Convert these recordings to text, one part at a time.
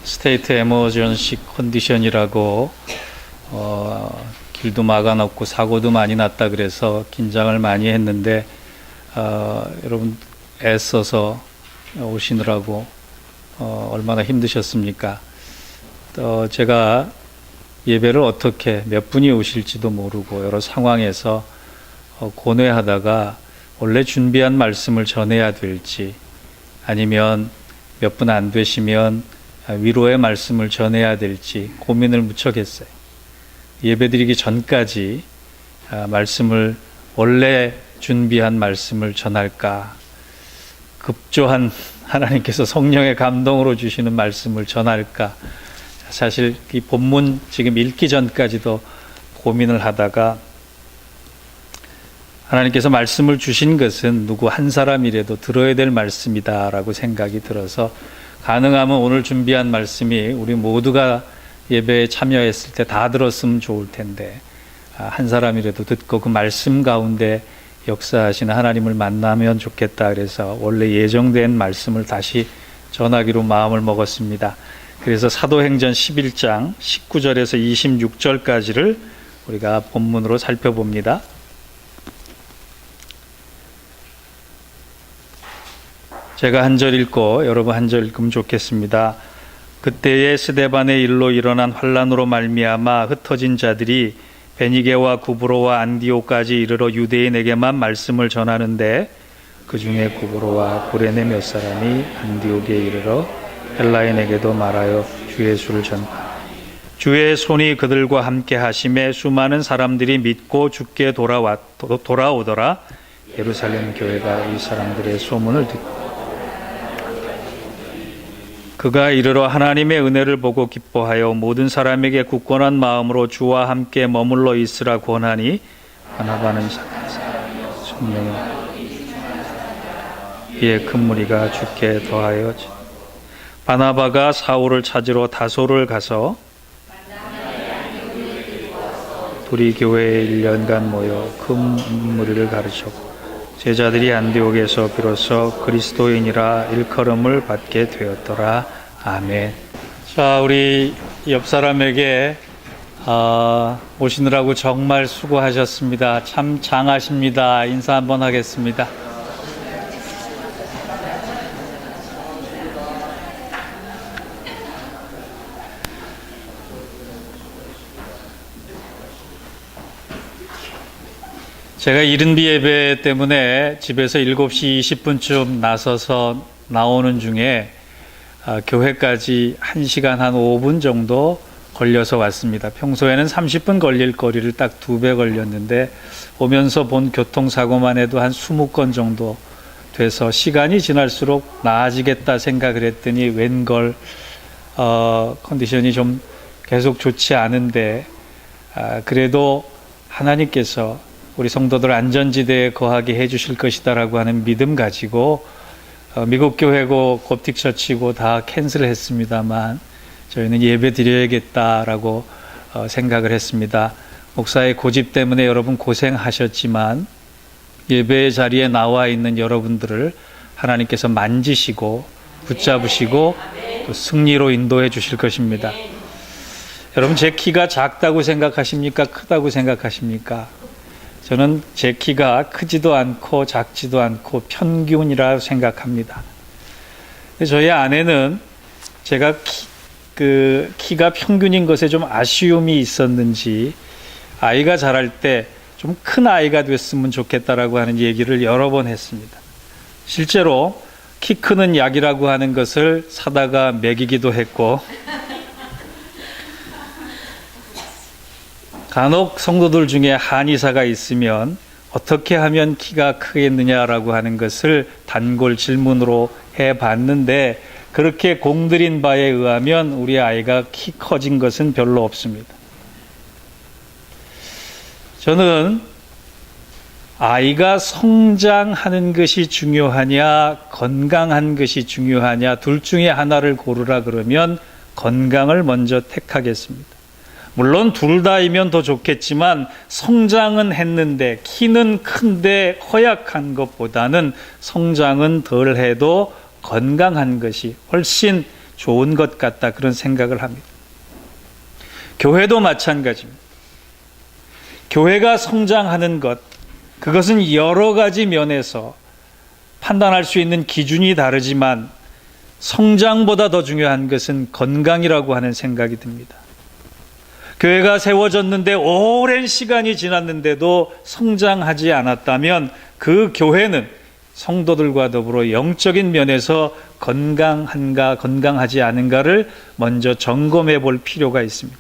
스테이트 에머전시 컨디션이라고 길도 막아놓고 사고도 많이 났다 그래서 긴장을 많이 했는데 여러분 애써서 오시느라고 얼마나 힘드셨습니까? 제가 예배를 어떻게 몇 분이 오실지도 모르고 여러 상황에서 고뇌하다가 원래 준비한 말씀을 전해야 될지 아니면 몇 분 안 되시면 위로의 말씀을 전해야 될지 고민을 무척 했어요. 예배드리기 전까지 말씀을 원래 준비한 말씀을 전할까, 급조한 하나님께서 성령의 감동으로 주시는 말씀을 전할까. 사실 이 본문 지금 읽기 전까지도 고민을 하다가 하나님께서 말씀을 주신 것은 누구 한 사람이라도 들어야 될 말씀이다라고 생각이 들어서 가능하면 오늘 준비한 말씀이 우리 모두가 예배에 참여했을 때 다 들었으면 좋을 텐데 한 사람이라도 듣고 그 말씀 가운데 역사하시는 하나님을 만나면 좋겠다. 그래서 원래 예정된 말씀을 다시 전하기로 마음을 먹었습니다. 그래서 사도행전 11장 19절에서 26절까지를 우리가 본문으로 살펴봅니다. 제가 한 절 읽고 여러분 한 절 읽으면 좋겠습니다. 그때에 스데반의 일로 일어난 환란으로 말미암아 흩어진 자들이 베니게와 구브로와 안디오까지 이르러 유대인에게만 말씀을 전하는데 그 중에 구브로와 구레네 몇 사람이 안디옥에 이르러 헬라인에게도 말하여 주 예수를 전파. 주의 손이 그들과 함께 하심에 수많은 사람들이 믿고 주께 돌아오더라. 예루살렘 교회가 이 사람들의 소문을 듣고 그가 이르러 하나님의 은혜를 보고 기뻐하여 모든 사람에게 굳건한 마음으로 주와 함께 머물러 있으라 권하니 바나바는 성령의 이에 큰 무리가 주께 더하여 바나바가 사울을 찾으러 다소를 가서 둘이 교회에 1년간 모여 큰 무리를 가르쳤고 제자들이 안디옥에서 비로소 그리스도인이라 일컬음을 받게 되었더라. 아멘. 자, 우리 옆 사람에게 오시느라고 정말 수고하셨습니다. 참 장하십니다. 인사 한번 하겠습니다. 제가 이른비 예배 때문에 집에서 7시 20분쯤 나서서 나오는 중에 교회까지 1시간 한 5분 정도 걸려서 왔습니다. 평소에는 30분 걸릴 거리를 딱 2배 걸렸는데 오면서 본 교통사고만 해도 한 20건 정도 돼서 시간이 지날수록 나아지겠다 생각을 했더니 웬걸 컨디션이 좀 계속 좋지 않은데 그래도 하나님께서 우리 성도들 안전지대에 거하게 해주실 것이다라고 하는 믿음 가지고 미국 교회고 곱틱처치고 다 캔슬했습니다만 저희는 예배 드려야겠다라고 생각을 했습니다. 목사의 고집 때문에 여러분 고생하셨지만 예배의 자리에 나와 있는 여러분들을 하나님께서 만지시고 붙잡으시고 또 승리로 인도해 주실 것입니다. 여러분 제 키가 작다고 생각하십니까? 크다고 생각하십니까? 저는 제 키가 크지도 않고 작지도 않고 평균이라 생각합니다. 저희 아내는 제가 키가 평균인 것에 좀 아쉬움이 있었는지 아이가 자랄 때 좀 큰 아이가 됐으면 좋겠다라고 하는 얘기를 여러 번 했습니다. 실제로 키 크는 약이라고 하는 것을 사다가 먹이기도 했고 간혹 성도들 중에 한의사가 있으면 어떻게 하면 키가 크겠느냐라고 하는 것을 단골 질문으로 해봤는데 그렇게 공들인 바에 의하면 우리 아이가 키 커진 것은 별로 없습니다. 저는 아이가 성장하는 것이 중요하냐 건강한 것이 중요하냐 둘 중에 하나를 고르라 그러면 건강을 먼저 택하겠습니다. 물론 둘 다이면 더 좋겠지만 성장은 했는데 키는 큰데 허약한 것보다는 성장은 덜 해도 건강한 것이 훨씬 좋은 것 같다, 그런 생각을 합니다. 교회도 마찬가지입니다. 교회가 성장하는 것, 그것은 여러 가지 면에서 판단할 수 있는 기준이 다르지만 성장보다 더 중요한 것은 건강이라고 하는 생각이 듭니다. 교회가 세워졌는데 오랜 시간이 지났는데도 성장하지 않았다면 그 교회는 성도들과 더불어 영적인 면에서 건강한가 건강하지 않은가를 먼저 점검해 볼 필요가 있습니다.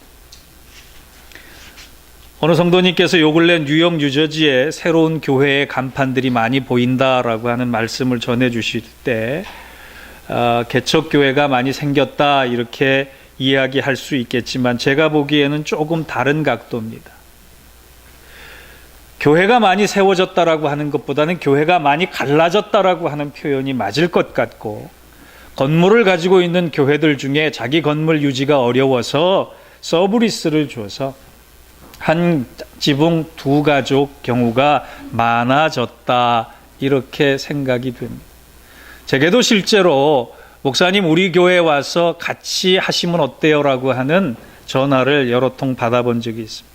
어느 성도님께서 요 근래 뉴욕, 뉴저지에 새로운 교회의 간판들이 많이 보인다라고 하는 말씀을 전해 주실 때 개척교회가 많이 생겼다 이렇게 이야기할 수 있겠지만 제가 보기에는 조금 다른 각도입니다. 교회가 많이 세워졌다라고 하는 것보다는 교회가 많이 갈라졌다라고 하는 표현이 맞을 것 같고, 건물을 가지고 있는 교회들 중에 자기 건물 유지가 어려워서 서브리스를 줘서 한 지붕 두 가족 경우가 많아졌다 이렇게 생각이 됩니다. 제게도 실제로 목사님 우리 교회에 와서 같이 하시면 어때요? 라고 하는 전화를 여러 통 받아본 적이 있습니다.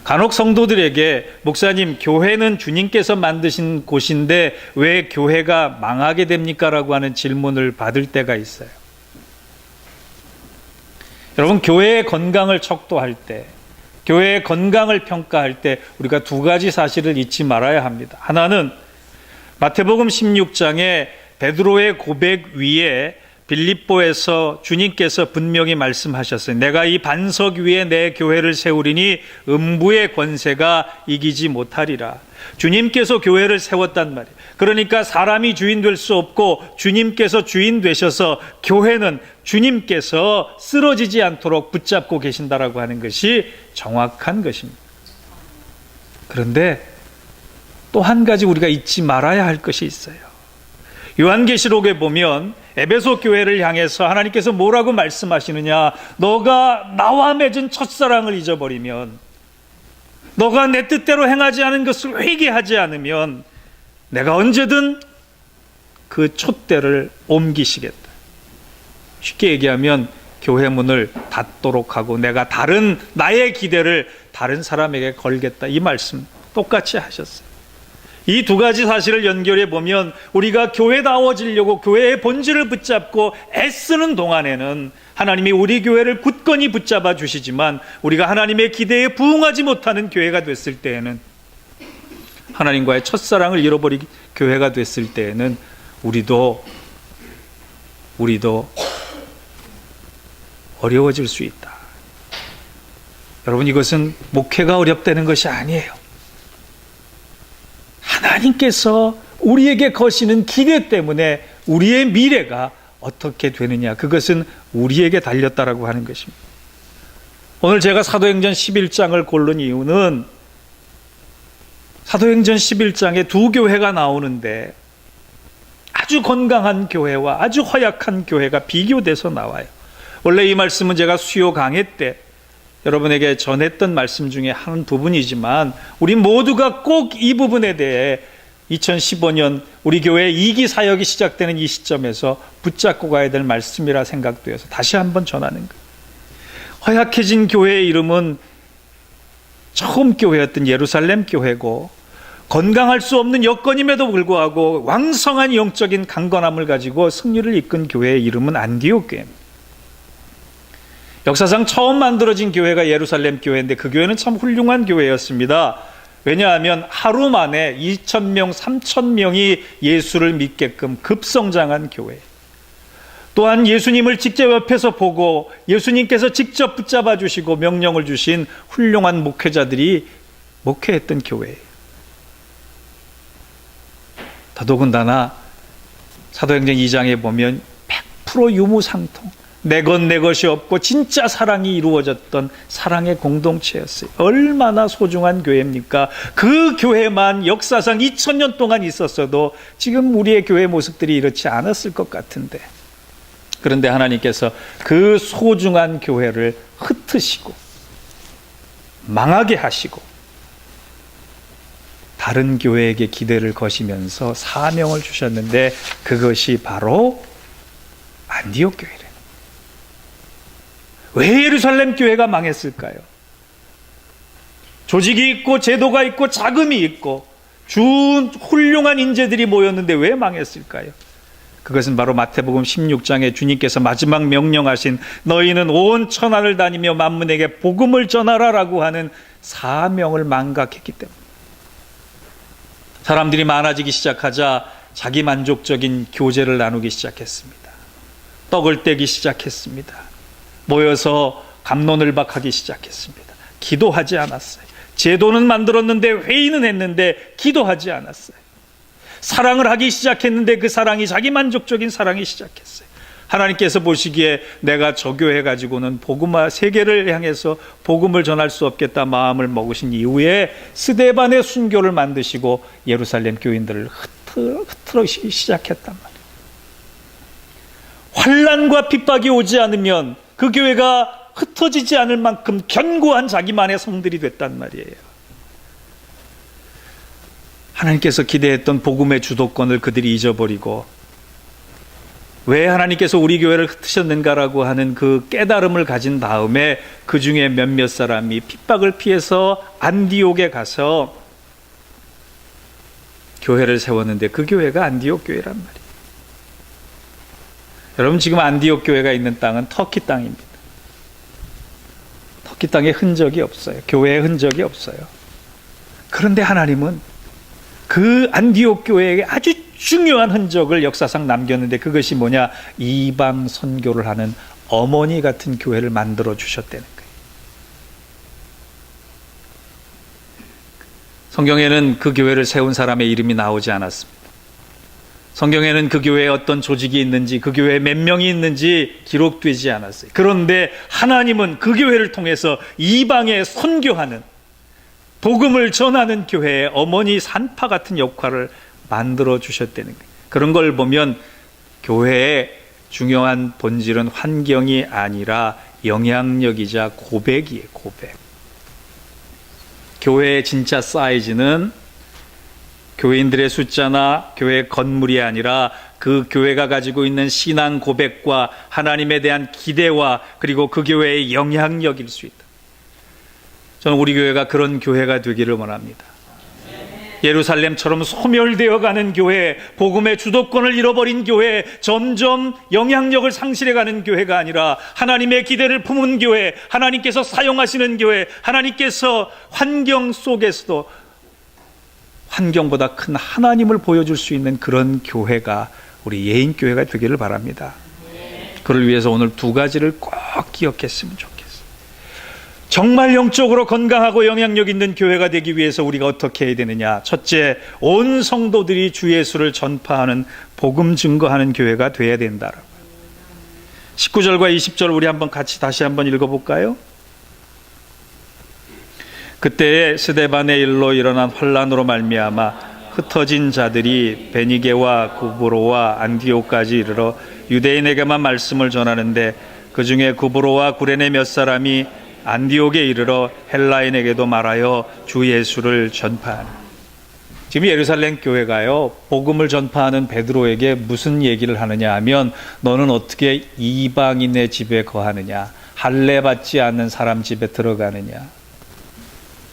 간혹 성도들에게 목사님 교회는 주님께서 만드신 곳인데 왜 교회가 망하게 됩니까? 라고 하는 질문을 받을 때가 있어요. 여러분, 교회의 건강을 척도할 때, 교회의 건강을 평가할 때 우리가 두 가지 사실을 잊지 말아야 합니다. 하나는 마태복음 16장에 베드로의 고백 위에 빌립보에서 주님께서 분명히 말씀하셨어요. 내가 이 반석 위에 내 교회를 세우리니 음부의 권세가 이기지 못하리라. 주님께서 교회를 세웠단 말이에요. 그러니까 사람이 주인 될 수 없고 주님께서 주인 되셔서 교회는 주님께서 쓰러지지 않도록 붙잡고 계신다라고 하는 것이 정확한 것입니다. 그런데 또 한 가지 우리가 잊지 말아야 할 것이 있어요. 요한계시록에 보면 에베소 교회를 향해서 하나님께서 뭐라고 말씀하시느냐, 너가 나와 맺은 첫사랑을 잊어버리면, 너가 내 뜻대로 행하지 않은 것을 회개하지 않으면 내가 언제든 그 촛대를 옮기시겠다. 쉽게 얘기하면 교회 문을 닫도록 하고 내가 다른 나의 기대를 다른 사람에게 걸겠다, 이 말씀 똑같이 하셨어요. 이 두 가지 사실을 연결해 보면 우리가 교회다워지려고 교회의 본질을 붙잡고 애쓰는 동안에는 하나님이 우리 교회를 굳건히 붙잡아 주시지만, 우리가 하나님의 기대에 부응하지 못하는 교회가 됐을 때에는, 하나님과의 첫사랑을 잃어버린 교회가 됐을 때에는 우리도 어려워질 수 있다. 여러분, 이것은 목회가 어렵다는 것이 아니에요. 하나님께서 우리에게 거시는 기대 때문에 우리의 미래가 어떻게 되느냐, 그것은 우리에게 달렸다라고 하는 것입니다. 오늘 제가 사도행전 11장을 고른 이유는 사도행전 11장에 두 교회가 나오는데 아주 건강한 교회와 아주 허약한 교회가 비교돼서 나와요. 원래 이 말씀은 제가 수요 강해 때 여러분에게 전했던 말씀 중에 한 부분이지만 우리 모두가 꼭 이 부분에 대해 2015년 우리 교회의 2기 사역이 시작되는 이 시점에서 붙잡고 가야 될 말씀이라 생각되어서 다시 한번 전하는 거예요. 허약해진 교회의 이름은 처음 교회였던 예루살렘 교회고, 건강할 수 없는 여건임에도 불구하고 왕성한 영적인 강건함을 가지고 승리를 이끈 교회의 이름은 안디옥 교회입니다. 역사상 처음 만들어진 교회가 예루살렘 교회인데 그 교회는 참 훌륭한 교회였습니다. 왜냐하면 하루 만에 2,000명, 3,000명이 예수를 믿게끔 급성장한 교회. 또한 예수님을 직접 옆에서 보고 예수님께서 직접 붙잡아 주시고 명령을 주신 훌륭한 목회자들이 목회했던 교회예요. 더더군다나 사도행전 2장에 보면 100% 유무상통, 내 것이 없고 진짜 사랑이 이루어졌던 사랑의 공동체였어요. 얼마나 소중한 교회입니까? 그 교회만 역사상 2000년 동안 있었어도 지금 우리의 교회 모습들이 이렇지 않았을 것 같은데, 그런데 하나님께서 그 소중한 교회를 흩으시고 망하게 하시고 다른 교회에게 기대를 거시면서 사명을 주셨는데, 그것이 바로 안디옥 교회래. 왜 예루살렘 교회가 망했을까요? 조직이 있고 제도가 있고 자금이 있고 훌륭한 인재들이 모였는데 왜 망했을까요? 그것은 바로 마태복음 16장에 주님께서 마지막 명령하신 너희는 온 천하를 다니며 만민에게 복음을 전하라라고 하는 사명을 망각했기 때문에, 사람들이 많아지기 시작하자 자기 만족적인 교제를 나누기 시작했습니다. 떡을 떼기 시작했습니다. 모여서 갑론을박하기 시작했습니다. 기도하지 않았어요. 제도는 만들었는데, 회의는 했는데 기도하지 않았어요. 사랑을 하기 시작했는데 그 사랑이 자기 만족적인 사랑이 시작했어요. 하나님께서 보시기에 내가 저 교회 가지고는 복음화 세계를 향해서 복음을 전할 수 없겠다 마음을 먹으신 이후에 스데반의 순교를 만드시고 예루살렘 교인들을 흩트러시기 시작했단 말이에요. 환난과 핍박이 오지 않으면 그 교회가 흩어지지 않을 만큼 견고한 자기만의 성들이 됐단 말이에요. 하나님께서 기대했던 복음의 주도권을 그들이 잊어버리고, 왜 하나님께서 우리 교회를 흩으셨는가라고 하는 그 깨달음을 가진 다음에 그 중에 몇몇 사람이 핍박을 피해서 안디옥에 가서 교회를 세웠는데 그 교회가 안디옥 교회란 말이에요. 여러분, 지금 안디옥 교회가 있는 땅은 터키 땅입니다. 터키 땅에 흔적이 없어요. 교회의 흔적이 없어요. 그런데 하나님은 그 안디옥 교회에게 아주 중요한 흔적을 역사상 남겼는데, 그것이 뭐냐? 이방 선교를 하는 어머니 같은 교회를 만들어 주셨다는 거예요. 성경에는 그 교회를 세운 사람의 이름이 나오지 않았습니다. 성경에는 그 교회에 어떤 조직이 있는지, 그 교회에 몇 명이 있는지 기록되지 않았어요. 그런데 하나님은 그 교회를 통해서 이방에 선교하는, 복음을 전하는 교회의 어머니 산파 같은 역할을 만들어 주셨다는 거예요. 그런 걸 보면 교회의 중요한 본질은 환경이 아니라 영향력이자 고백이에요. 고백. 교회의 진짜 사이즈는 교인들의 숫자나 교회 건물이 아니라 그 교회가 가지고 있는 신앙 고백과 하나님에 대한 기대와 그리고 그 교회의 영향력일 수 있다. 저는 우리 교회가 그런 교회가 되기를 원합니다. 예루살렘처럼 소멸되어 가는 교회, 복음의 주도권을 잃어버린 교회, 점점 영향력을 상실해가는 교회가 아니라 하나님의 기대를 품은 교회, 하나님께서 사용하시는 교회, 하나님께서 환경 속에서도 환경보다 큰 하나님을 보여줄 수 있는 그런 교회가 우리 예인교회가 되기를 바랍니다. 그를 위해서 오늘 두 가지를 꼭 기억했으면 좋겠어요. 정말 영적으로 건강하고 영향력 있는 교회가 되기 위해서 우리가 어떻게 해야 되느냐? 첫째, 온 성도들이 주 예수를 전파하는, 복음 증거하는 교회가 되어야 된다라고. 19절과 20절 우리 한번 같이 다시 한번 읽어볼까요? 그때에 스데반의 일로 일어난 환난으로 말미암아 흩어진 자들이 베니게와 구브로와 안디옥까지 이르러 유대인에게만 말씀을 전하는데, 그 중에 구브로와 구레네 몇 사람이 안디옥에 이르러 헬라인에게도 말하여 주 예수를 전파하는. 지금 예루살렘 교회가요, 복음을 전파하는 베드로에게 무슨 얘기를 하느냐 하면, 너는 어떻게 이방인의 집에 거하느냐, 할례 받지 않는 사람 집에 들어가느냐,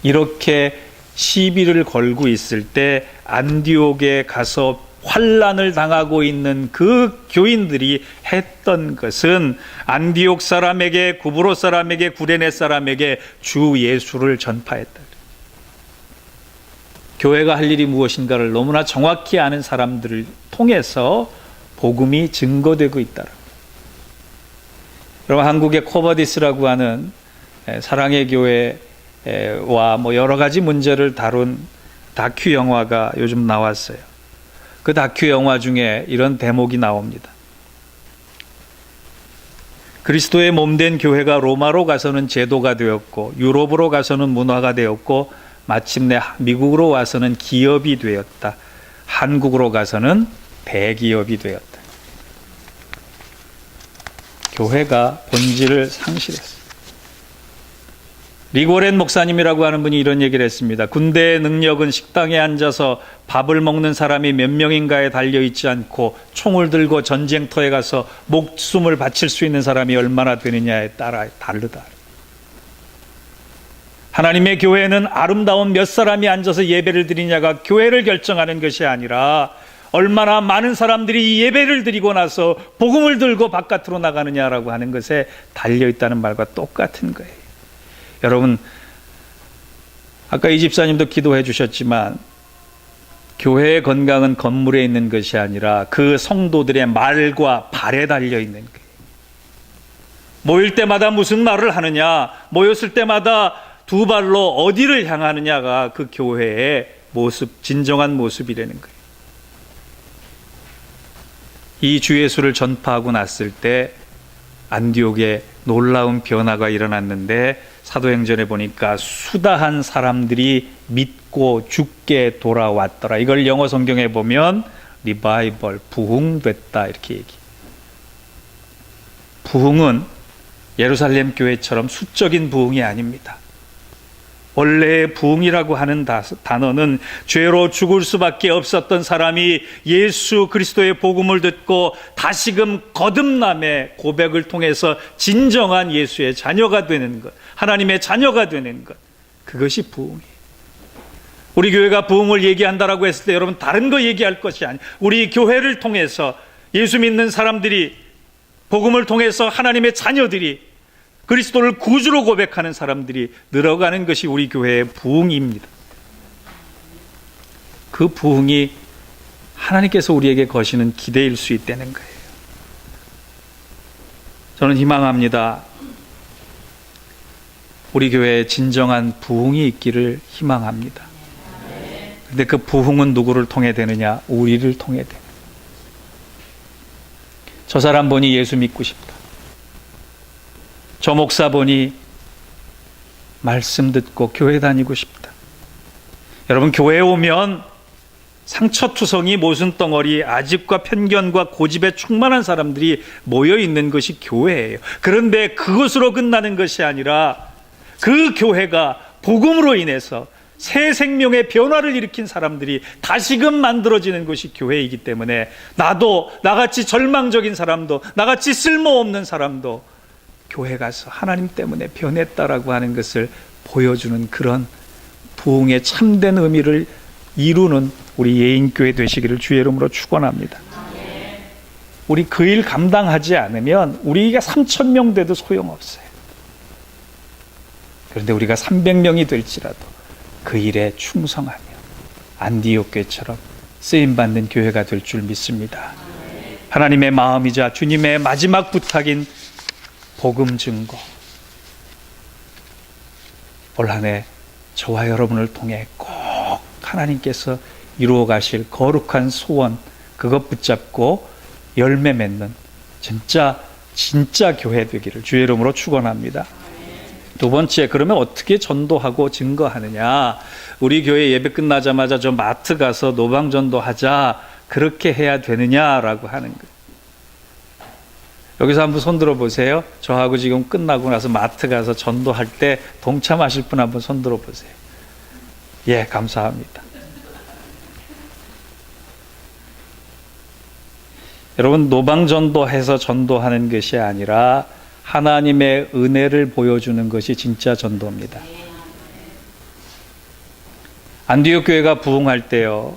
이렇게 시비를 걸고 있을 때 안디옥에 가서 환난을 당하고 있는 그 교인들이 했던 것은 안디옥 사람에게, 구브로 사람에게, 구레네 사람에게 주 예수를 전파했다. 교회가 할 일이 무엇인가를 너무나 정확히 아는 사람들을 통해서 복음이 증거되고 있다. 여러분, 한국의 코버디스라고 하는 사랑의 교회와 여러 가지 문제를 다룬 다큐 영화가 요즘 나왔어요. 그 다큐 영화 중에 이런 대목이 나옵니다. 그리스도의 몸된 교회가 로마로 가서는 제도가 되었고, 유럽으로 가서는 문화가 되었고, 마침내 미국으로 와서는 기업이 되었다. 한국으로 가서는 대기업이 되었다. 교회가 본질을 상실했어요. 리고렌 목사님이라고 하는 분이 이런 얘기를 했습니다. 군대의 능력은 식당에 앉아서 밥을 먹는 사람이 몇 명인가에 달려있지 않고 총을 들고 전쟁터에 가서 목숨을 바칠 수 있는 사람이 얼마나 되느냐에 따라 다르다. 하나님의 교회는 아름다운 몇 사람이 앉아서 예배를 드리냐가 교회를 결정하는 것이 아니라 얼마나 많은 사람들이 이 예배를 드리고 나서 복음을 들고 바깥으로 나가느냐라고 하는 것에 달려있다는 말과 똑같은 거예요. 여러분, 아까 이 집사님도 기도해 주셨지만 교회의 건강은 건물에 있는 것이 아니라 그 성도들의 말과 발에 달려 있는 거예요. 모일 때마다 무슨 말을 하느냐, 모였을 때마다 두 발로 어디를 향하느냐가 그 교회의 모습, 진정한 모습이라는 거예요. 이 주 예수를 전파하고 났을 때 안디옥에 놀라운 변화가 일어났는데 사도행전에 보니까 수다한 사람들이 믿고 죽게 돌아왔더라. 이걸 영어 성경에 보면 리바이벌, 부흥됐다 이렇게 얘기해요. 부흥은 예루살렘 교회처럼 수적인 부흥이 아닙니다. 원래의 부흥이라고 하는 단어는 죄로 죽을 수밖에 없었던 사람이 예수 그리스도의 복음을 듣고 다시금 거듭남의 고백을 통해서 진정한 예수의 자녀가 되는 것, 하나님의 자녀가 되는 것, 그것이 부흥이에요. 우리 교회가 부흥을 얘기한다라고 했을 때 여러분 다른 거 얘기할 것이 아니에요. 우리 교회를 통해서 예수 믿는 사람들이, 복음을 통해서 하나님의 자녀들이 그리스도를 구주로 고백하는 사람들이 늘어가는 것이 우리 교회의 부흥입니다. 그 부흥이 하나님께서 우리에게 거시는 기대일 수 있다는 거예요. 저는 희망합니다. 우리 교회에 진정한 부흥이 있기를 희망합니다. 근데 그 부흥은 누구를 통해 되느냐? 우리를 통해 되는. 저 사람 보니 예수 믿고 싶다. 저 목사 보니 말씀 듣고 교회 다니고 싶다. 여러분, 교회에 오면 상처투성이, 모순덩어리, 아집과 편견과 고집에 충만한 사람들이 모여 있는 것이 교회예요. 그런데 그것으로 끝나는 것이 아니라 그 교회가 복음으로 인해서 새 생명의 변화를 일으킨 사람들이 다시금 만들어지는 것이 교회이기 때문에 나도, 나같이 절망적인 사람도, 나같이 쓸모없는 사람도 교회 가서 하나님 때문에 변했다라고 하는 것을 보여주는 그런 부흥의 참된 의미를 이루는 우리 예인교회 되시기를 주의 이름으로 축원합니다. 우리 그 일 감당하지 않으면 우리가 3,000명 돼도 소용없어요. 그런데 우리가 300명이 될지라도 그 일에 충성하며 안디옥 교회처럼 쓰임받는 교회가 될 줄 믿습니다. 하나님의 마음이자 주님의 마지막 부탁인 복음 증거, 올 한 해 저와 여러분을 통해 꼭 하나님께서 이루어 가실 거룩한 소원, 그것 붙잡고 열매 맺는 진짜 교회 되기를 주의 이름으로 축원합니다. 두 번째, 그러면 어떻게 전도하고 증거하느냐? 우리 교회 예배 끝나자마자 저 마트 가서 노방 전도하자, 그렇게 해야 되느냐라고 하는 거예요. 여기서 한번 손 들어 보세요. 저하고 지금 끝나고 나서 마트 가서 전도할 때 동참하실 분 한번 손 들어 보세요. 예, 감사합니다. 여러분, 노방 전도해서 전도하는 것이 아니라 하나님의 은혜를 보여주는 것이 진짜 전도입니다. 안디옥 교회가 부흥할 때요,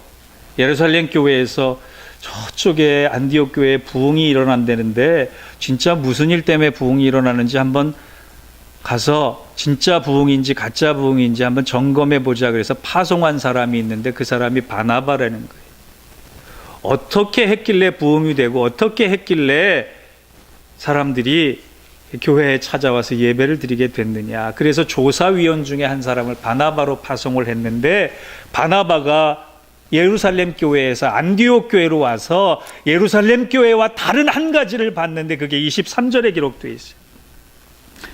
예루살렘 교회에서 저쪽에 안디옥 교회에 부흥이 일어난다는데 진짜 무슨 일 때문에 부흥이 일어나는지 한번 가서 진짜 부흥인지 가짜 부흥인지 한번 점검해 보자. 그래서 파송한 사람이 있는데 그 사람이 바나바라는 거예요. 어떻게 했길래 부흥이 되고 어떻게 했길래 사람들이 교회에 찾아와서 예배를 드리게 됐느냐. 그래서 조사위원 중에 한 사람을 바나바로 파송을 했는데 바나바가 예루살렘 교회에서 안디옥 교회로 와서 예루살렘 교회와 다른 한 가지를 봤는데 그게 23절에 기록되어 있어요.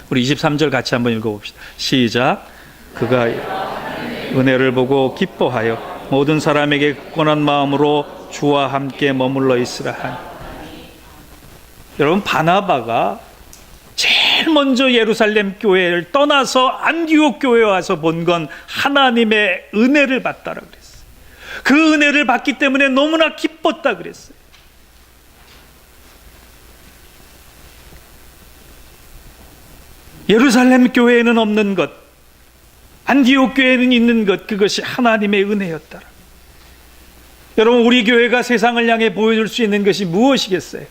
우리 23절 같이 한번 읽어봅시다. 시작. 그가 은혜를 보고 기뻐하여 모든 사람에게 굳건한 마음으로 주와 함께 머물러 있으라 하니. 여러분, 바나바가 제일 먼저 예루살렘 교회를 떠나서 안디옥 교회에 와서 본 건 하나님의 은혜를 받다라고 그랬어요. 그 은혜를 받기 때문에 너무나 기뻤다 그랬어요. 예루살렘 교회에는 없는 것, 안디옥 교회에는 있는 것, 그것이 하나님의 은혜였다. 여러분, 우리 교회가 세상을 향해 보여줄 수 있는 것이 무엇이겠어요?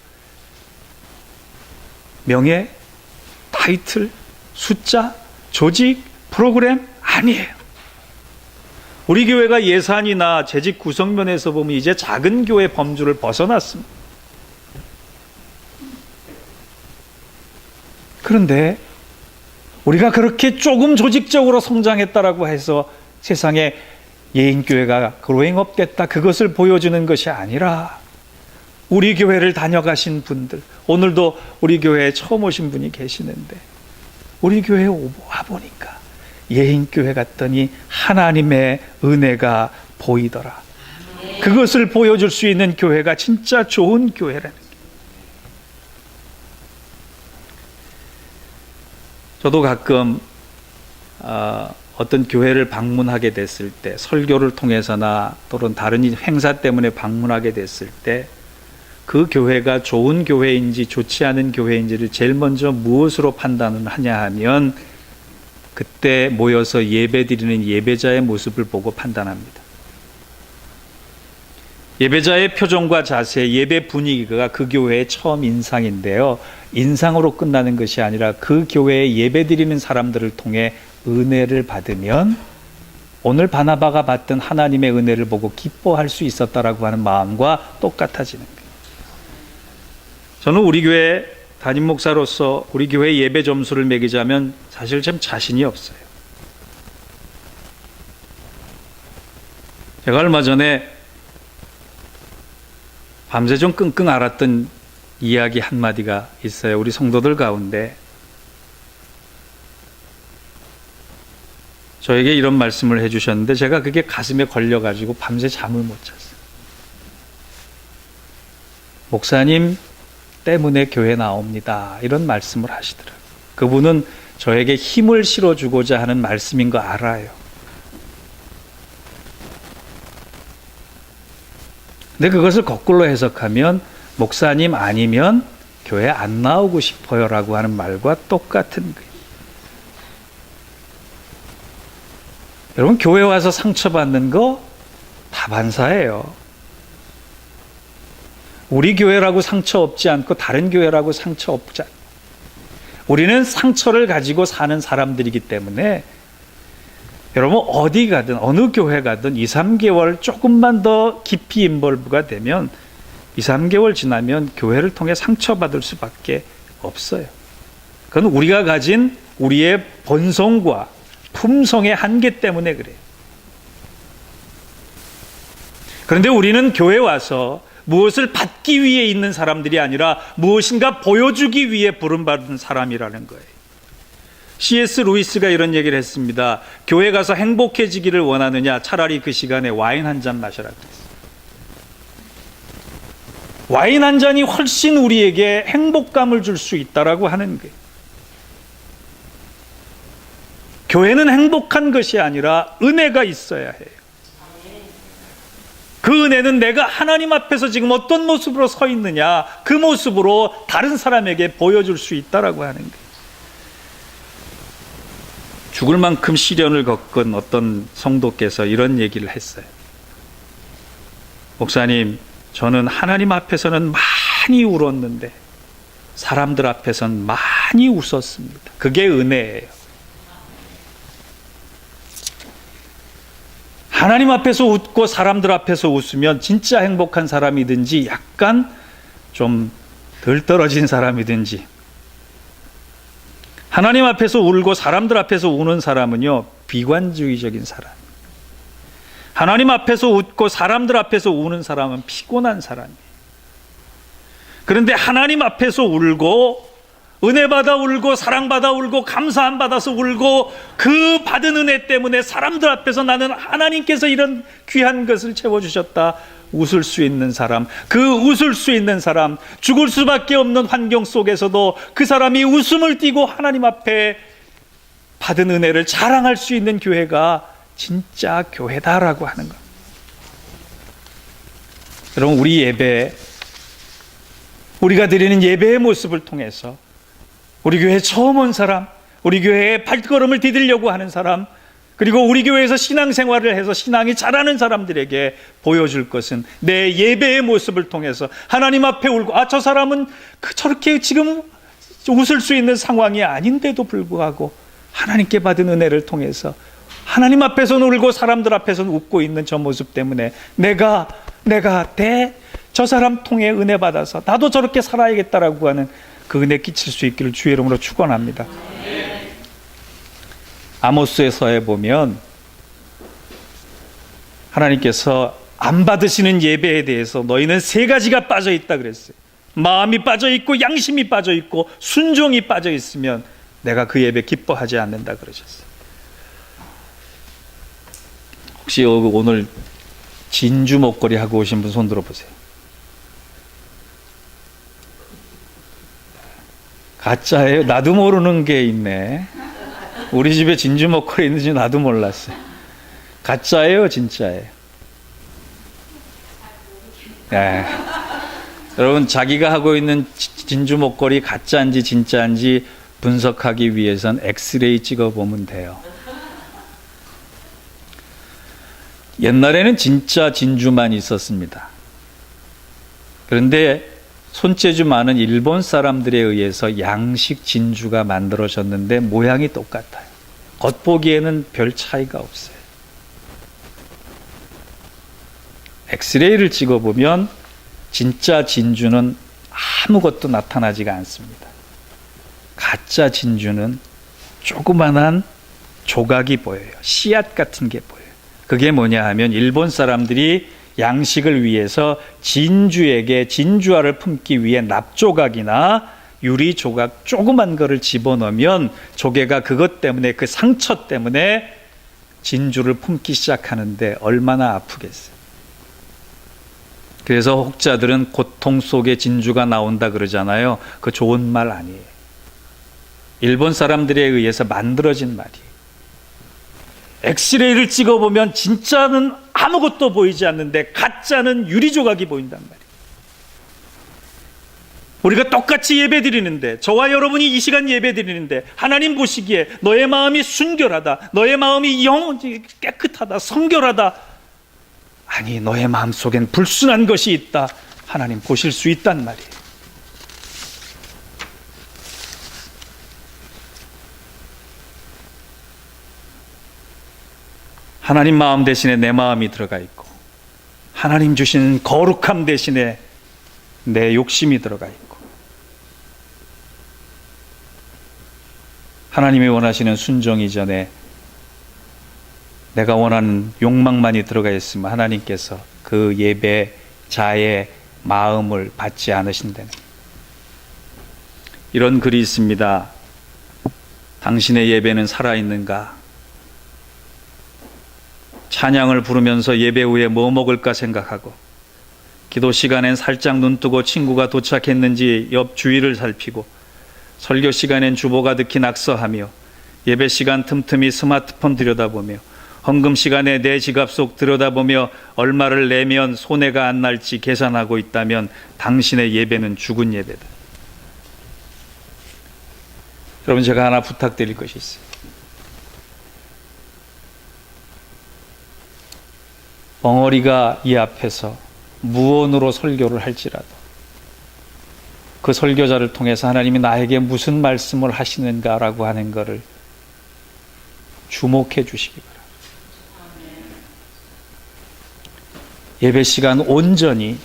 명예, 타이틀, 숫자, 조직, 프로그램? 아니에요. 우리 교회가 예산이나 재직 구성면에서 보면 이제 작은 교회 범주를 벗어났습니다. 그런데 우리가 그렇게 조금 조직적으로 성장했다라고 해서 세상에 예인교회가 그로잉업 됐다, 그것을 보여주는 것이 아니라 우리 교회를 다녀가신 분들, 오늘도 우리 교회에 처음 오신 분이 계시는데 우리 교회에 와보니까 예인교회 갔더니 하나님의 은혜가 보이더라. 그것을 보여줄 수 있는 교회가 진짜 좋은 교회라는 거예요. 저도 가끔 어떤 교회를 방문하게 됐을 때, 설교를 통해서나 또는 다른 행사 때문에 방문하게 됐을 때 그 교회가 좋은 교회인지 좋지 않은 교회인지를 제일 먼저 무엇으로 판단을 하냐 하면 그때 모여서 예배드리는 예배자의 모습을 보고 판단합니다. 예배자의 표정과 자세, 예배 분위기가 그 교회의 처음 인상인데요, 인상으로 끝나는 것이 아니라 그 교회에 예배드리는 사람들을 통해 은혜를 받으면 오늘 바나바가 받던 하나님의 은혜를 보고 기뻐할 수 있었다라고 하는 마음과 똑같아지는 거예요. 저는 우리 교회 담임 목사로서 우리 교회 예배 점수를 매기자면 사실 좀 자신이 없어요. 제가 얼마 전에 밤새 좀 끙끙 앓았던 이야기 한마디가 있어요. 우리 성도들 가운데 저에게 이런 말씀을 해주셨는데 제가 그게 가슴에 걸려가지고 밤새 잠을 못 잤어요. 목사님 때문에 교회 나옵니다, 이런 말씀을 하시더라고요. 그분은 저에게 힘을 실어주고자 하는 말씀인 거 알아요. 근데 그것을 거꾸로 해석하면 목사님 아니면 교회 안 나오고 싶어요 라고 하는 말과 똑같은 거예요. 여러분, 교회 와서 상처받는 거 다반사예요. 우리 교회라고 상처 없지 않고 다른 교회라고 상처 없지 않고, 우리는 상처를 가지고 사는 사람들이기 때문에 여러분 어디 가든 어느 교회 가든 2, 3개월 조금만 더 깊이 인볼브가 되면 2, 3개월 지나면 교회를 통해 상처받을 수밖에 없어요. 그건 우리가 가진 우리의 본성과 품성의 한계 때문에 그래요. 그런데 우리는 교회 와서 무엇을 받기 위해 있는 사람들이 아니라 무엇인가 보여주기 위해 부름받은 사람이라는 거예요. C.S. 루이스가 이런 얘기를 했습니다. 교회 가서 행복해지기를 원하느냐? 차라리 그 시간에 와인 한 잔 마셔라 그랬어요. 와인 한 잔이 훨씬 우리에게 행복감을 줄 수 있다라고 하는 거예요. 교회는 행복한 것이 아니라 은혜가 있어야 해요. 그 은혜는 내가 하나님 앞에서 지금 어떤 모습으로 서 있느냐, 그 모습으로 다른 사람에게 보여줄 수 있다라고 하는 거예요. 죽을 만큼 시련을 겪은 어떤 성도께서 이런 얘기를 했어요. 목사님, 저는 하나님 앞에서는 많이 울었는데 사람들 앞에서는 많이 웃었습니다. 그게 은혜예요. 하나님 앞에서 웃고 사람들 앞에서 웃으면 진짜 행복한 사람이든지 약간 좀 덜 떨어진 사람이든지, 하나님 앞에서 울고 사람들 앞에서 우는 사람은요, 비관주의적인 사람. 하나님 앞에서 웃고 사람들 앞에서 우는 사람은 피곤한 사람이에요. 그런데 하나님 앞에서 울고 은혜 받아 울고 사랑받아 울고 감사함 받아서 울고 그 받은 은혜 때문에 사람들 앞에서 나는 하나님께서 이런 귀한 것을 채워주셨다, 웃을 수 있는 사람, 그 웃을 수 있는 사람, 죽을 수밖에 없는 환경 속에서도 그 사람이 웃음을 띠고 하나님 앞에 받은 은혜를 자랑할 수 있는 교회가 진짜 교회다라고 하는 것. 여러분, 우리 예배, 우리가 드리는 예배의 모습을 통해서 우리 교회에 처음 온 사람, 우리 교회에 발걸음을 디디려고 하는 사람, 그리고 우리 교회에서 신앙생활을 해서 신앙이 자라는 사람들에게 보여줄 것은 내 예배의 모습을 통해서 하나님 앞에 울고, 저 사람은 저렇게 지금 웃을 수 있는 상황이 아닌데도 불구하고 하나님께 받은 은혜를 통해서 하나님 앞에서는 울고 사람들 앞에서는 웃고 있는 저 모습 때문에 내가 저 사람 통해 은혜 받아서 나도 저렇게 살아야겠다라고 하는 그 은혜 끼칠 수 있기를 주의 이름으로 축원합니다. 아모스에서에 보면 하나님께서 안 받으시는 예배에 대해서 너희는 세 가지가 빠져 있다 그랬어요. 마음이 빠져 있고 양심이 빠져 있고 순종이 빠져 있으면 내가 그 예배 기뻐하지 않는다 그러셨어요. 혹시 오늘 진주 목걸이 하고 오신 분 손 들어보세요. 가짜예요? 나도 모르는 게 있네. 우리 집에 진주 목걸이 있는지 나도 몰랐어요. 가짜예요? 진짜예요? 네. 여러분, 자기가 하고 있는 진주 목걸이 가짜인지 진짜인지 분석하기 위해선 엑스레이 찍어보면 돼요. 옛날에는 진짜 진주만 있었습니다. 그런데 손재주 많은 일본 사람들에 의해서 양식 진주가 만들어졌는데 모양이 똑같아요. 겉보기에는 별 차이가 없어요. 엑스레이를 찍어보면 진짜 진주는 아무것도 나타나지가 않습니다. 가짜 진주는 조그만한 조각이 보여요. 씨앗 같은 게 보여요. 그게 뭐냐 하면 일본 사람들이 양식을 위해서 진주에게 진주알을 품기 위해 납조각이나 유리 조각 조그만 거를 집어넣으면 조개가 그것 때문에, 그 상처 때문에 진주를 품기 시작하는데 얼마나 아프겠어요. 그래서 혹자들은 고통 속에 진주가 나온다 그러잖아요. 그 좋은 말 아니에요. 일본 사람들에 의해서 만들어진 말이에요. 엑스레이를 찍어보면 진짜는 아무것도 보이지 않는데 가짜는 유리조각이 보인단 말이에요. 우리가 똑같이 예배드리는데, 저와 여러분이 이 시간 예배드리는데 하나님 보시기에 너의 마음이 순결하다, 너의 마음이 영원히 깨끗하다, 성결하다, 아니 너의 마음속엔 불순한 것이 있다, 하나님 보실 수 있단 말이에요. 하나님 마음 대신에 내 마음이 들어가 있고, 하나님 주신 거룩함 대신에 내 욕심이 들어가 있고, 하나님이 원하시는 순종 이전에 내가 원하는 욕망만이 들어가 있으면 하나님께서 그 예배자의 마음을 받지 않으신다는, 이런 글이 있습니다. 당신의 예배는 살아있는가? 찬양을 부르면서 예배 후에 뭐 먹을까 생각하고, 기도 시간엔 살짝 눈뜨고 친구가 도착했는지 옆 주위를 살피고, 설교 시간엔 주보가 듣기 낙서하며, 예배 시간 틈틈이 스마트폰 들여다보며, 헌금 시간에 내 지갑 속 들여다보며 얼마를 내면 손해가 안 날지 계산하고 있다면 당신의 예배는 죽은 예배다. 여러분, 제가 하나 부탁드릴 것이 있어요. 벙어리가 이 앞에서 무언으로 설교를 할지라도 그 설교자를 통해서 하나님이 나에게 무슨 말씀을 하시는가라고 하는 것을 주목해 주시기 바랍니다. 예배 시간 온전히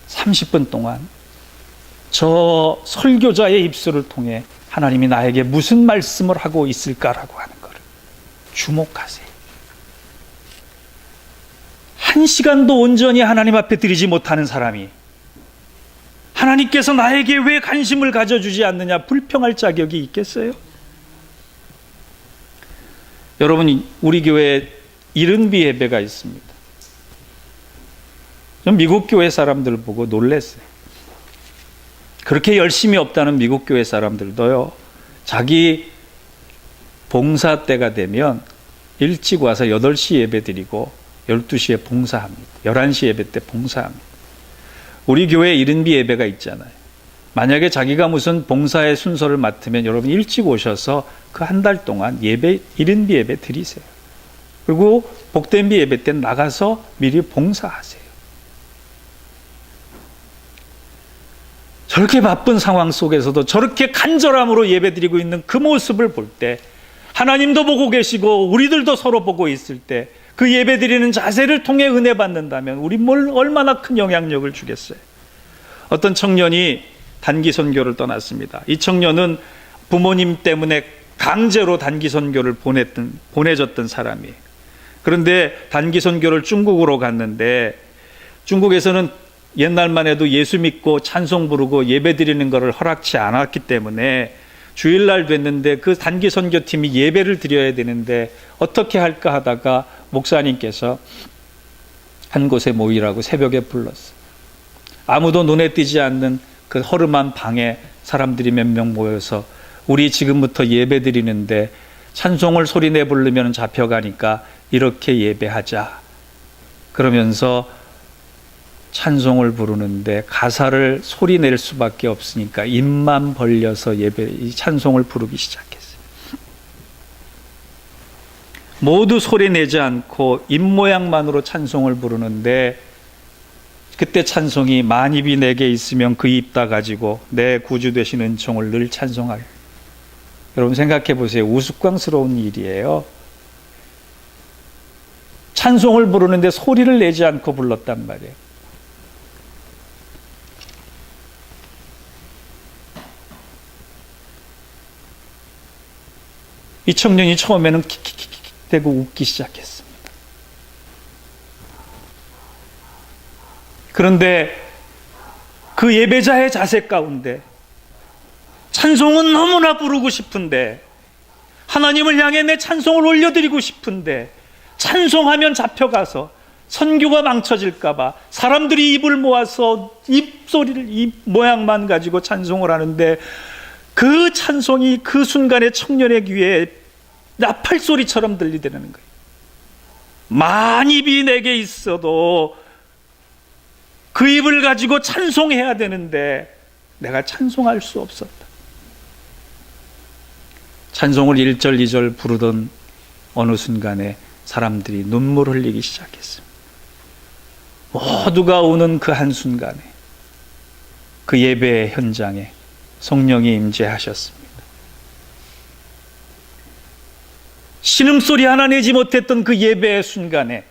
30분 동안 저 설교자의 입술을 통해 하나님이 나에게 무슨 말씀을 하고 있을까라고 하는 것을 주목하세요. 1시간도 온전히 하나님 앞에 드리지 못하는 사람이 하나님께서 나에게 왜 관심을 가져주지 않느냐 불평할 자격이 있겠어요? 여러분, 우리 교회에 이른비 예배가 있습니다. 좀 미국 교회 사람들 보고 놀랐어요. 그렇게 열심히 없다는 미국 교회 사람들도요, 자기 봉사 때가 되면 일찍 와서 8시 예배 드리고 12시에 봉사합니다. 11시 예배 때 봉사합니다. 우리 교회 이른비 예배가 있잖아요. 만약에 자기가 무슨 봉사의 순서를 맡으면 여러분 일찍 오셔서 그 한 달 동안 이른비 예배 드리세요. 그리고 복된비 예배 때 나가서 미리 봉사하세요. 저렇게 바쁜 상황 속에서도 저렇게 간절함으로 예배드리고 있는 그 모습을 볼 때, 하나님도 보고 계시고 우리들도 서로 보고 있을 때 그 예배드리는 자세를 통해 은혜 받는다면 우리 얼마나 큰 영향력을 주겠어요. 어떤 청년이 단기 선교를 떠났습니다. 이 청년은 부모님 때문에 강제로 단기 선교를 보내줬던 사람이에요. 그런데 단기 선교를 중국으로 갔는데, 중국에서는 옛날만 해도 예수 믿고 찬송 부르고 예배 드리는 것을 허락치 않았기 때문에 주일날 됐는데 그 단기 선교팀이 예배를 드려야 되는데 어떻게 할까 하다가 목사님께서 한 곳에 모이라고 새벽에 불렀어요. 아무도 눈에 띄지 않는 그 허름한 방에 사람들이 몇 명 모여서 우리 지금부터 예배 드리는데 찬송을 소리내 부르면 잡혀가니까 이렇게 예배하자. 그러면서 찬송을 부르는데 가사를 소리낼 수밖에 없으니까 입만 벌려서 이 찬송을 부르기 시작했어요. 모두 소리내지 않고 입모양만으로 찬송을 부르는데, 그때 찬송이 만입이 내게 있으면 그 입 다 가지고 내 구주 되신 은총을 늘 찬송하리. 여러분 생각해 보세요. 우스꽝스러운 일이에요. 찬송을 부르는데 소리를 내지 않고 불렀단 말이에요. 이 청년이 처음에는 킥킥킥 대고 웃기 시작했습니다. 그런데 그 예배자의 자세 가운데 찬송은 너무나 부르고 싶은데, 하나님을 향해 내 찬송을 올려드리고 싶은데, 찬송하면 잡혀가서 선교가 망쳐질까 봐 사람들이 입을 모아서 입 모양만 가지고 찬송을 하는데, 그 찬송이 그 순간에 청년의 귀에 나팔소리처럼 들리다는 거예요. 만입이 내게 있어도 그 입을 가지고 찬송해야 되는데 내가 찬송할 수 없었다. 찬송을 1절 2절 부르던 어느 순간에 사람들이 눈물을 흘리기 시작했습니다. 모두가 우는 그 한순간에 그 예배의 현장에 성령이 임재하셨습니다. 신음소리 하나 내지 못했던 그 예배의 순간에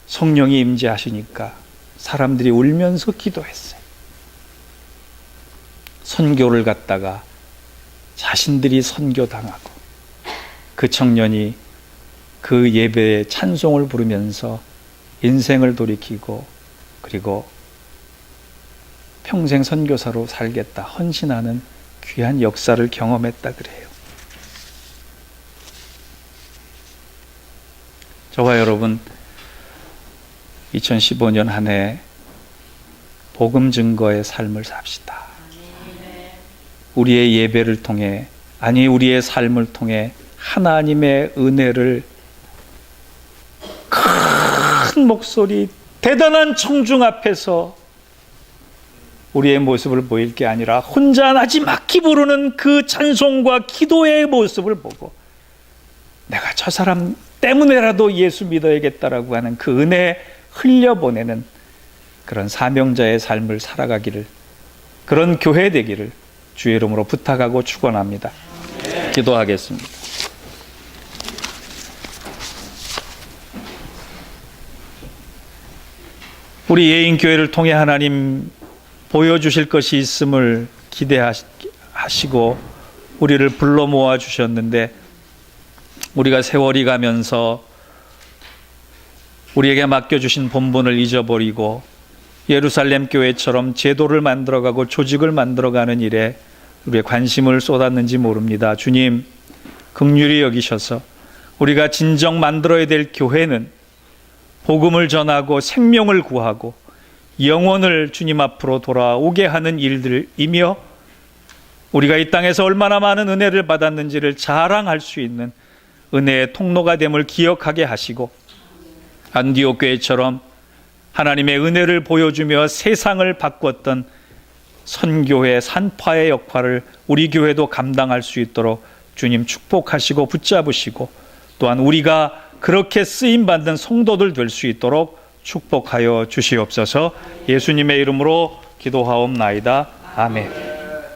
성령이 임재하시니까 사람들이 울면서 기도했어요. 선교를 갔다가 자신들이 선교당하고, 그 청년이 그 예배에 찬송을 부르면서 인생을 돌이키고 그리고 평생 선교사로 살겠다 헌신하는 귀한 역사를 경험했다 그래요. 저와 여러분 2015년 한 해 복음 증거의 삶을 삽시다. 우리의 예배를 통해, 아니 우리의 삶을 통해 하나님의 은혜를 큰 목소리, 대단한 청중 앞에서 우리의 모습을 보일 게 아니라 혼자 나지막히 부르는 그 찬송과 기도의 모습을 보고 내가 저 사람 때문에라도 예수 믿어야겠다라고 하는 그 은혜 흘려보내는 그런 사명자의 삶을 살아가기를, 그런 교회 되기를 주의 이름으로 부탁하고 축원합니다. 기도하겠습니다. 우리 예인교회를 통해 하나님 보여주실 것이 있음을 기대하시고 우리를 불러 모아 주셨는데, 우리가 세월이 가면서 우리에게 맡겨주신 본분을 잊어버리고 예루살렘 교회처럼 제도를 만들어가고 조직을 만들어가는 일에 우리의 관심을 쏟았는지 모릅니다. 복음을 전하고 생명을 구하고 영혼을 주님 앞으로 돌아오게 하는 일들이며 우리가 이 땅에서 얼마나 많은 은혜를 받았는지를 자랑할 수 있는 은혜의 통로가 됨을 기억하게 하시고 안디옥 교회처럼 하나님의 은혜를 보여주며 세상을 바꿨던 선교회 산파의 역할을 우리 교회도 감당할 수 있도록 주님 축복하시고 붙잡으시고 또한 우리가 그렇게 쓰임받는 성도들 될 수 있도록 축복하여 주시옵소서. 예수님의 이름으로 기도하옵나이다. 아멘.